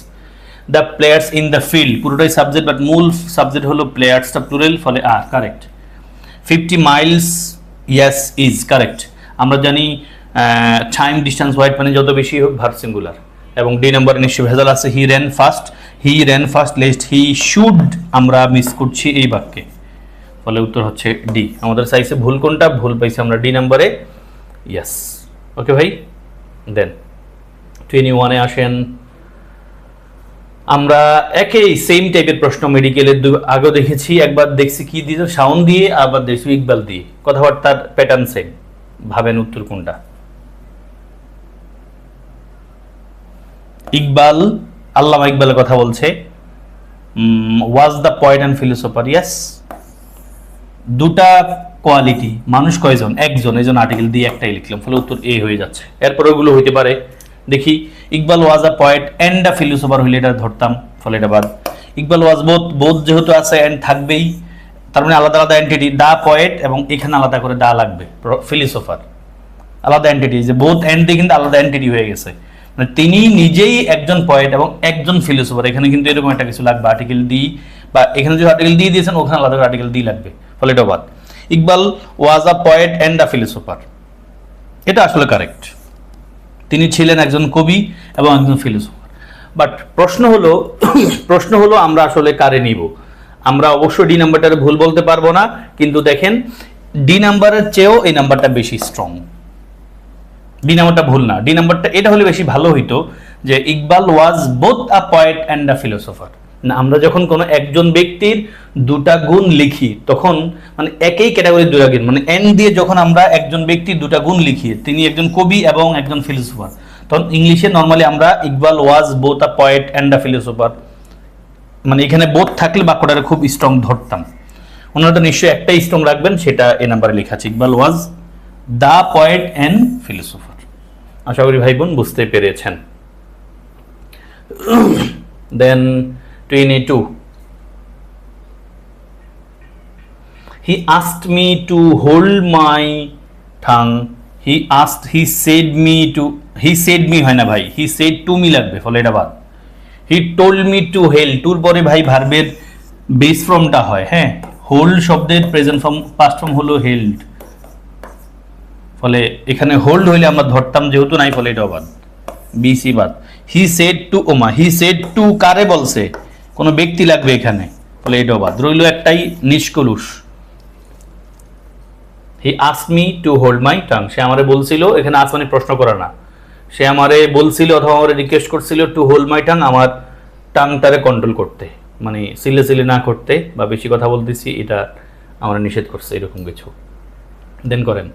The players in the field, পুরোটাই সাবজেক্ট, বাট মূল সাবজেক্ট হলো প্লেয়ার্সটা প্লুরাল, ফলে আর correct. 50 miles, yes is correct. আমরা জানি টাইম ডিস্টেন্স ওয়াইড মানে যত বেশি হোক ভার্ব সিঙ্গুলার, এবং ডি নাম্বারে নিশ্চয়ই ভেজাল আছে। He ran fast lest he should আমরা মিস করছি এই বাক্যে, ফলে উত্তর হচ্ছে ডি। আমাদের চাইছে ভুল কোনটা, ভুল পাইছি আমরা ডি নাম্বারে। ইয়েস, ওকে ভাই। দেন 21-এ আসেন। আমরা একই সেম টাইপের প্রশ্ন মেডিকেলের আগেও দেখেছি, একবার দেখছি কি দিয়ে সাউন্ড দিয়ে, আবার দেখছি ইকবাল দিয়ে, কথাবার্তার প্যাটার্ন সেম। ভাবেন উত্তর কোনটা? ইকবাল, আল্লামা ইকবালের কথা বলছে। Was the poet and philosopher. Yes, দুটা কোয়ালিটি, মানুষ কয়জন? একজন, এই জন্য আর্টিকেল দিয়ে একটাই লিখলাম, ফলে উত্তর এ হয়ে যাচ্ছে। এরপর ওগুলো হইতে পারে, দেখি Iqbal was a poet and a philosopher হইলে এটা ধরতাম, ফলে এটা বাদ। ইকবাল ওয়াজ বোথ যেহেতু আছে অ্যান্ড থাকবেই, তার মানে আলাদা আলাদা এন্টিটি, দা পয়েট এবং এখানে আলাদা করে দা লাগবে, ফিলোসোফার আলাদা এন্টিটি, যে বোথ অ্যান্ড দিয়ে কিন্তু আলাদা এন্টিটি হয়ে গেছে, মানে তিনি নিজেই একজন পয়েট এবং একজন ফিলোসোফার। এখানে কিন্তু এরকম একটা কিছু লাগবে, আর্টিকেল দি, বা এখানে যে আর্টিকেল দিয়ে দিয়েছেন ওখানে আলাদা করে আর্টিকেল দি লাগবে, ফলে এটা বাদ। Iqbal was a poet and a philosopher, এটা আসলে কারেক্ট। তিনি ছিলেন একজন কবি এবং একজন ফিলোসোফার। বাট প্রশ্ন হলো আমরা আসলে কারে নিব? আমরা অবশ্যই ডি নাম্বারটারে ভুল বলতে পারবো না, কিন্তু দেখেন ডি নাম্বারের চেয়েও এই নাম্বারটা বেশি স্ট্রং। ডি নাম্বারটা ভুল না, ডি নাম্বারটা এটা হলে বেশি ভালো হইতো, যে ইকবাল ওয়াজ both a poet and a philosopher. না, আমরা যখন কোনো একজন ব্যক্তির দুটা গুণ লিখি তখন মানে একই ক্যাটাগরির দুটা গুণ, মানে এন দিয়ে যখন আমরা একজন ব্যক্তির দুটা গুণ লিখি, তিনি একজন কবি এবং একজন ফিলোসোফার, তখন ইংলিশে নর্মালি আমরা ইকবাল ওয়াজ both a poet and a philosopher, মানে এখানে বোথ থাকলে বাক্যটারে খুব স্ট্রং ধরতাম। ওনারা তো নিশ্চয়ই একটাই স্ট্রং রাখবেন, সেটা এ নাম্বারে লেখা আছে, ইকবাল ওয়াজ দা পয়েট অ্যান্ড ফিলোসোফার। আশা করি ভাই বোন বুঝতে পেরেছেন। দেন 22, he asked me to hold my tongue, he said me হয় না ভাই, he said to me লাগবে, ফলে এটা বাদ। he told me to hold, টুর পরে ভাই ভার্বের বেস ফর্মটা হয়, হ্যাঁ, হোল্ড শব্দের প্রেজেন্ট ফর্ম পাস্ট ফর্ম হলো হেল্ড, ফলে এখানে হোল্ড হইলে আমরা ধরতাম, যেহেতু নাই ফলে এটাও বাদ, বিসি বাদ। হি সেড টু, ওমা হি সেড টু কারে বলছে? কোনো ব্যক্তি লাগবে এখানে, ফলে এটাও বাদ। রইল একটাই নিষ্কলুষ, he asked me to hold my tongue, সে আমারে বলছিল, এখানে আস মানে প্রশ্ন করা না, সে আমারে বলছিল অথবা আমারে রিকোয়েস্ট করছিল টু হোল্ড মাই টাং, আমার টাংটারে কন্ট্রোল করতে, মানে সিলে না করতে বা বেশি কথা বলতেছি এটা আমরা নিষেধ করছে, এরকম কিছু। দেন করেন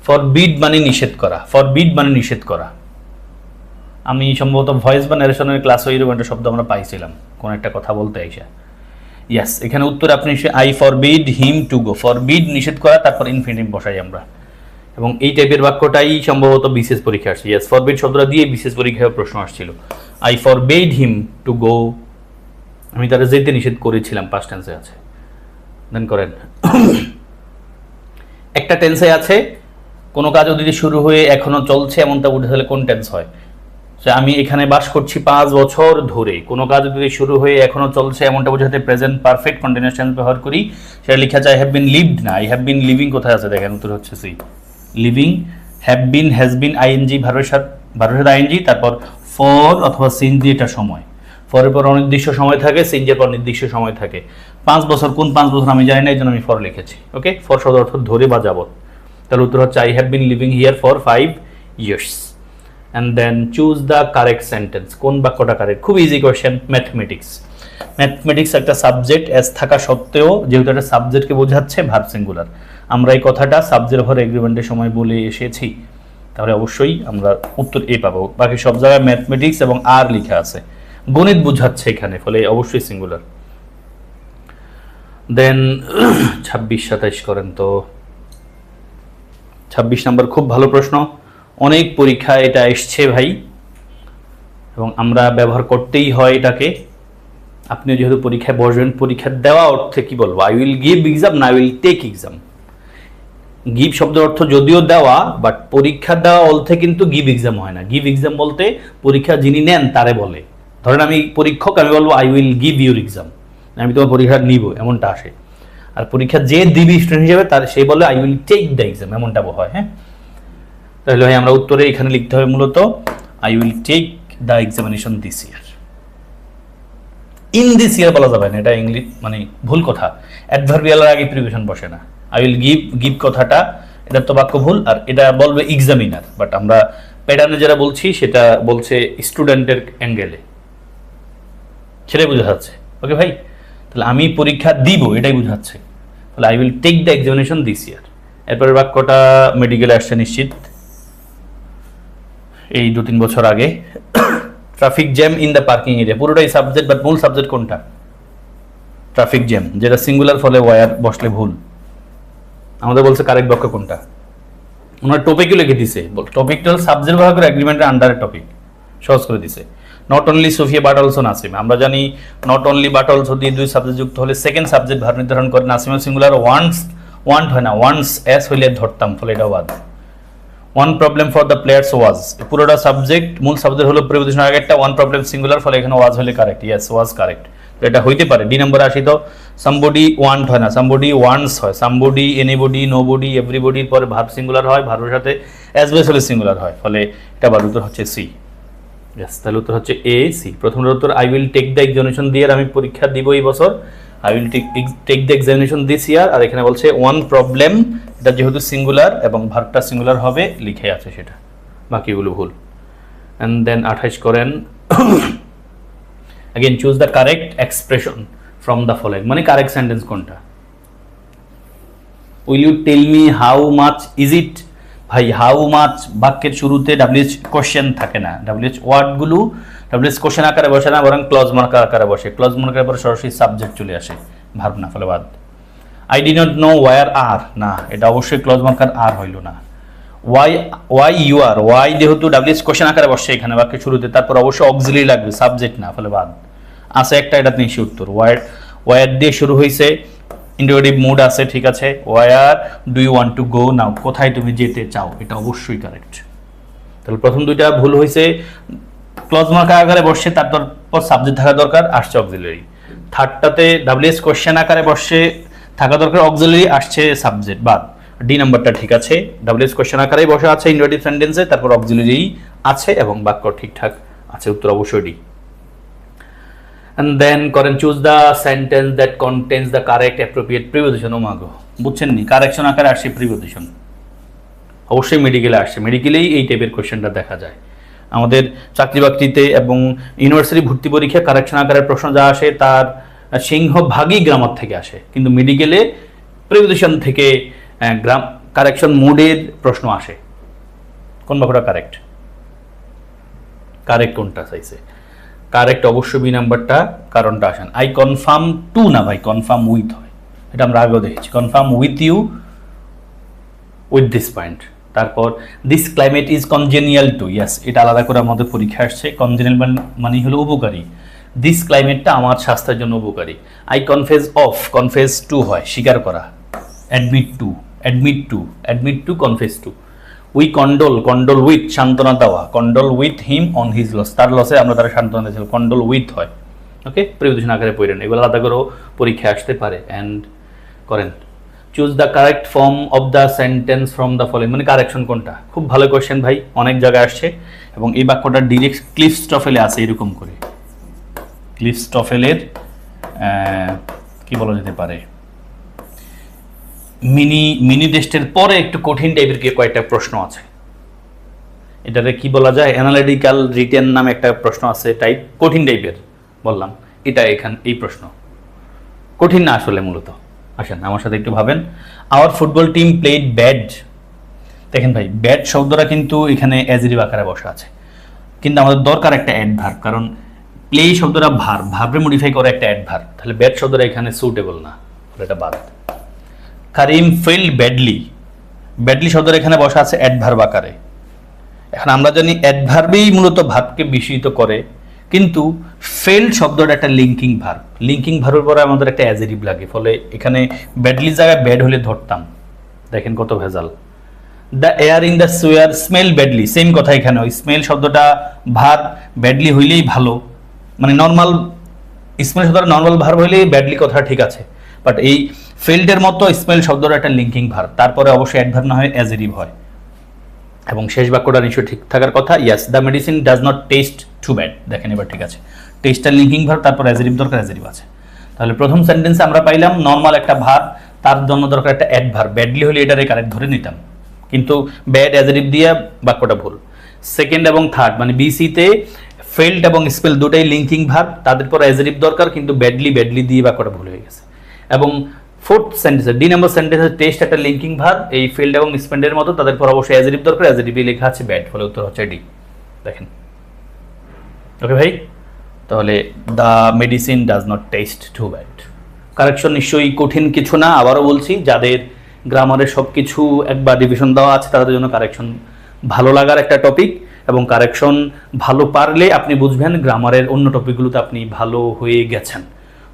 ফরবিড মানে নিষেধ করা, ফরবিড মানে নিষেধ করা। আমি সম্ভবত ভয়েস বা ন্যারেশনের ক্লাসে এরকম একটা শব্দ আমরা পাইছিলাম কোন একটা কথা বলতে আইসা। ইয়াস, এখানে উত্তর আপনি I forbid him to go, forbid নিষেধ করা, তারপর ইনফিনিটিভ বসাই আমরা, এবং এই টাইপের বাক্যটাই সম্ভবত বিসিএস পরীক্ষা আসছে। ইয়াস, ফরবিড শব্দটা দিয়ে বিসিএস পরীক্ষায় প্রশ্ন আসছিল, I forbid him to go, আমি তারা যেতে নিষেধ করেছিলাম, পাস্ট টেন্সে আছে। দেন করেন একটা টেন্সে আছে কোনো কাজ যদি শুরু হয়ে এখনো চলছে এমনটা উঠে তাহলে কোন টেন্স হয়? আমি এখানে বাস করছি 5 বছর ধরে, কোনো কাজ যদি শুরু হয়ে এখনো চলছে এমনটা বোঝাতে প্রেজেন্ট পারফেক্ট কন্টিনিউয়াস টেন্স ব্যবহার করি, সেটা লেখা আছে আই হ্যাভ বিন লিভড, না আই হ্যাভ বিন লিভিং কোথায় আছে দেখেন, উত্তর হচ্ছে C, living. Have been, has been, ING, ভার্বের সাথে আইএনজি, তারপর ফর অথবা সিন দিয়ে এটা সময়, ফরের পর অনির্দিষ্ট সময় থাকে, সিনজের পর নির্দিষ্ট সময় থাকে। 5 বছর, কোন 5 বছর আমি জানি না, এই জন্য আমি ফর লিখেছি। ওকে, ফর শব্দ অর্থ ধরে বা যাবত, তাহলে উত্তর হচ্ছে I have been living here for 5 years। And then choose the correct sentence, কোন বাক্যটা কারেক্ট? খুব ইজি কোয়েশ্চেন। ম্যাথমেটিক্স একটা সাবজেক্ট এস থাকা সত্ত্বেও যেহেতু একটা সাবজেক্টকে বোঝাচ্ছে ভার্ব সিঙ্গুলার, আমরা এই কথাটা সাবজেক্ট ওভার এগ্রিমেন্টের সময় বলে এসেছি, তাহলে অবশ্যই আমরা উত্তর এ পাবো। বাকি সব জায়গায় ম্যাথমেটিক্স এবং আর লেখা আছে, গণিত বোঝাচ্ছে এখানে, ফলে অবশ্যই সিঙ্গুলার। দেন 26-27 করেন তো। 26 নম্বর খুব ভালো প্রশ্ন, অনেক পরীক্ষা এটা এসছে ভাই, এবং আমরা ব্যবহার করতেই হয় এটাকে। আপনি যেহেতু পরীক্ষায় বসবেন, পরীক্ষা দেওয়া অর্থে কি বলবো? আই উইল গিভ এক্সাম না I will take exam. Give শব্দের অর্থ যদিও দেওয়া, বাট পরীক্ষা দেওয়া অর্থে কিন্তু গিভ এক্সাম হয় না। গিভ এক্সাম বলতে পরীক্ষা যিনি নেন তারে বলে। ধরেন আমি পরীক্ষক, আমি বলবো I will give your exam, আমি তোমার পরীক্ষা নিব, এমনটা আসে। আর পরীক্ষা যে দিবি স্টুডেন্ট হিসেবে তার সে বলে I will take the exam, এমনটা হয়। হ্যাঁ, তাহলে ভাই আমরা উত্তরে এখানে লিখতে হবে মূলত I will take the examination this year. In this year বলা যাবে না, এটা ইংলিশ মানে ভুল কথা। অ্যাডভার্বিয়ালের আগে প্রিপোজিশন বসে না। আই উইল গিভ কথাটা এটা তো বাক্য ভুল, আর এটা বলবে এক্সামিনার, বাট আমরা প্যাটার্নে যেটা বলছি সেটা বলছে স্টুডেন্টের অ্যাঙ্গেলে, সেটাই বোঝাচ্ছে। ওকে ভাই, তাহলে আমি পরীক্ষা দিব এটাই বোঝাচ্ছে। তাহলে I will take the examination this year. এরপরের বাক্যটা মেডিকেলে আসছে নিশ্চিত, এই 2-3 বছর আগে। Traffic jam in the parking area, পুরোটাই সাবজেক্ট, বাট মূল সাবজেক্ট কোনটা? ট্রাফিক জ্যাম, যেটা সিঙ্গুলার ফলে ওয়ার বসলে ভুল। আমাদের বলছে কারেক্ট বাক্য কোনটা, ওনার টপিকও লিখে দিছে, টপিকটা হল সাবজেক্ট ভাগ করে এগ্রিমেন্টের আন্ডারের টপিক, সহজ করে দিছে। Not only Sophia but also Nasim, আমরা জানি নট অনলি বাট অলসো দিয়ে 2 সাবজেক্ট যুক্ত হলে সেকেন্ড সাবজেক্ট ভার নির্ধারণ করে। নাসিমের সিঙ্গুলার ওয়ান্ট হয় না, ওয়ান্স এস হইলে ধরতাম, ফলে এটা বাদ। One problem for the players was, পুরোটা সাবজেক্ট, মূল সাবজেক্ট হলো প্রিপোজিশন আগে একটা, ওয়ান প্রবলেম সিঙ্গুলার, ফলে এখানে ওয়াজ হলে কারেক্ট। ইয়েস, ওয়াজ কারেক্ট। এটা হইতে পারে। ডি নম্বরে আসি তো, সামবডি ওয়ান্ট হয় না, সামবডি ওয়ান্টস হয়। সামবডি, এনিবডি, নোবডি, এভরিবডির পরে ভার্ব সিঙ্গুলার হয়, ভার্বের সাথে অ্যাজ বেস হলে সিঙ্গুলার হয়, ফলে এটা বাদ। উত্তর হচ্ছে সি। ইয়েস, তাহলে উত্তর হচ্ছে এ, সি। প্রথমের উত্তর I will take the examination দিয়ে, আমি পরীক্ষা দিব এই বছর। I will take the examination this year, আর এখানে বলছে ওয়ান প্রবলেম, এটা যেহেতু সিঙ্গুলার এবং ভার্বটা সিঙ্গুলার হবে লিখে আছে সেটা, বাকিগুলো ভুল। অ্যান্ড দেন 28 করেন, again choose the correct expression from the following, মানে কারেক্ট সেন্টেন্স কোনটা? will you tell me how much is it? ভাই হাউ মাচ বাক্যের শুরুতে WH কোশ্চেন থাকে না, WH ওয়ার্ডগুলো WH কোশ্চেন আকারে বসে না, বরং ক্লজ মার্কার আকারে বসে। ক্লজ মার্কার পরে সরাসরি সাবজেক্ট চলে আসে, ভার্ব না, ফলে বাদ। I do not know where are, না, এটা অবশ্যই ক্লজ মার্কার আর হইল না। ওয়াই ইউ আর, ওয়াই যেহেতু WH কোশ্চেন আকারে বসে এখানে বাক্যের শুরুতে, তারপর অবশ্যই অক্সিলারি লাগবে, সাবজেক্ট না, ফলে বাদ। আছে একটা, এটা নিশ্চয় উত্তর। ওয়ার দিয়ে শুরু হয়েছে, ইন্টারোগেটিভ মুড আছে, ঠিক আছে। Where do you want to go now, কোথায় তুমি যেতে চাও, এটা অবশ্যই কারেক্ট। তাহলে প্রথম দুইটা ভুল হয়েছে, ক্লজ মার্কার আকারে বসে, তারপর সাবজেক্ট থাকা দরকার, আসছে অক্সিলারি। থার্ডটাতে WH কোশ্চেন আকারে বসে থাকা দরকার, অক্সিলারি, আসছে সাবজেক্ট, বাদ। ডি নাম্বারটা ঠিক আছে, WH কোশ্চেন আকারেই বসে আছে ইন্টারোগেটিভ সেন্টেন্সে, তারপর অক্সিলারি আছে এবং বাক্য ঠিকঠাক আছে, উত্তর অবশ্যই ডি। And then করেন choose the sentence that contains the correct appropriate preposition। ও মাগো, বুঝছেন নি, কারেকশন আকারে আসছে প্রিপোজিশন, অবশ্যই মেডিকেলে আসছে, মেডিকেলেই এই টাইপের কোশ্চেনটা দেখা যায়। আমাদের চাকরি বাকরিতে এবং ইউনিভার্সিটি ভর্তি পরীক্ষা কারেকশন আকারের প্রশ্ন যা আসে তার সিংহভাগই গ্রামার থেকে আসে, কিন্তু মেডিকেলে প্রিপোজিশন থেকে কারেকশন মোডের প্রশ্ন আসে। কোন বাক্যটা কারেক্ট? কারেক্ট কোনটা চাইছে? কারেক্ট অবশ্যই বি নাম্বারটা, কারণটা আসেন। আই কনফার্ম টু না ভাই, কনফার্ম উইথ হয়, এটা আমরা আগেও দেখেছি। Confirm with you with this point. তারপর this climate is congenial to, yes, এটা আলাদা করে আমাদের পরীক্ষা আসছে। কনজেনিয়াল মানে হলো উপকারী, দিস ক্লাইমেটটা আমার স্বাস্থ্যের জন্য উপকারী। I confess of, confess to হয় স্বীকার করা, admit to, admit to, admit to, confess to. We condole, condole with সান্ত্বনা দেওয়া, condole with him on his loss, তার লসে আমরা তারা সান্ত্বনা দিয়েছিলাম, কন্ডোল উইথ হয়। ওকে, প্রিপোজিশন আকারে পড়েন, এগুলো আলাদা করেও পরীক্ষা আসতে পারে। অ্যান্ড করেন choose the correct form of the sentence from the following, মানে কারেকশন কোনটা? খুব ভালো কোয়েশ্চেন ভাই, অনেক জায়গায় আসছে এবং এই বাক্যটা ডিরেক্ট ক্লিফস্টফেলে আছে এরকম করে। ক্লিফস্টফেলের কি বলা যেতে পারে, মিনি টেস্টের পরে একটু কঠিন টাইপের কয়েকটা প্রশ্ন আছে, এটাতে কি বলা যায়, অ্যানালিটিক্যাল রিটেন নামে একটা প্রশ্ন আছে, টাইপ কঠিন টাইপের বললাম, এটা এখানে এই প্রশ্ন কঠিন না আসলে মূলত। আসেন আমার সাথে একটু ভাবেন। Hour football team played bad, দেখেন ভাই ব্যাড শব্দটা কিন্তু এখানে অ্যাজেটিভ আকারে বসা আছে, কিন্তু আমাদের দরকার একটা অ্যাডভার্ব, কারণ প্লে শব্দটা ভার্বে মডিফাই করে একটা অ্যাডভার্ব, তাহলে ব্যাড শব্দটা এখানে সুটেবল না, এটা বাদ। কারিম ফেইল্ড ব্যাডলি, ব্যাডলি শব্দটা এখানে বসা আছে অ্যাডভার্ব আকারে। এখন আমরা জানি অ্যাডভার্বেই মূলত ভার্বকে বিস্মিত করে, কিন্তু ফেইল্ড শব্দটা একটা লিঙ্কিং ভার্ব, লিঙ্কিং ভার্বের পরে আমাদের একটা অ্যাজেটিভ লাগে, ফলে এখানে ব্যাডলি জায়গায় ব্যাড হলে ধরতাম। দেখেন কত ভেজাল। The air in the sour smell badly, same কথা এখানে, ওই স্মেল শব্দটা ভার্ব, ব্যাডলি হইলেই ভালো, মানে নর্মাল স্মেল শব্দটা নর্মাল ভার্ব হইলেই ব্যাডলি কথা ঠিক আছে, বাট এই ফেইল্ডের মতো স্মেল শব্দটা একটা লিঙ্কিং ভার্ব, তারপরে অবশ্যই অ্যাডভার্ব না হয় অ্যাজেটিভ হয়। এবং শেষ বাক্যটা নিশ্চয়ই ঠিক থাকার কথা, yes the medicine does not taste too bad. দেখেন এবার ঠিক আছে, টেস্টটা লিঙ্কিং ভার্ব, তারপর অ্যাজেটিভ দরকার, অ্যাজেটিভ আছে। তাহলে প্রথম সেন্টেন্সে আমরা পাইলাম নর্মাল একটা ভার্ব, তার জন্য দরকার একটা অ্যাডভার্ব, ব্যাডলি হলে এটারে কারেক্ট ধরে নিতাম, কিন্তু ব্যাড অ্যাজেটিভ দিয়ে বাক্যটা ভুল। সেকেন্ড এবং থার্ড মানে বিসিতে ফেল্ড এবং স্পেল দুটাই লিঙ্কিং ভার্ব, তাদের পর অ্যাজেটিভ দরকার, কিন্তু ব্যাডলি দিয়ে বাক্যটা ভুল হয়ে গেছে। এবং ফোর্থ সেন্টেন্সে ডি নাম্বার সেন্টেন্সে টেস্ট একটা লিঙ্কিং ভার্ব, এই ফিল্ড এবং স্পেন্ডের মতো, তাদের পর অবশ্যই অ্যাজেটিভ দরকার, অ্যাজেটিভে লেখা আছে ব্যাড, ফলে উত্তর হচ্ছে ডি। দেখেন ওকে ভাই, তাহলে the medicine does not taste too bad. Correction নিশ্চয়ই কঠিন কিছু না, আবারও বলছি যাদের গ্রামারের সব কিছু একবার ডিভিশন দেওয়া আছে তাদের জন্য কারেকশন ভালো লাগার একটা টপিক, এবং কারেকশন ভালো পারলে আপনি বুঝবেন গ্রামারের অন্য টপিকগুলোতে আপনি ভালো হয়ে গেছেন।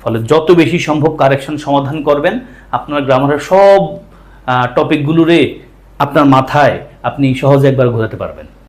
ফলে যত বেশি সম্ভব কারেকশন সমাধান করবেন, আপনার গ্রামারের সব টপিকগুলোরে আপনার মাথায় আপনি সহজে একবার ঘোরাতে পারবেন।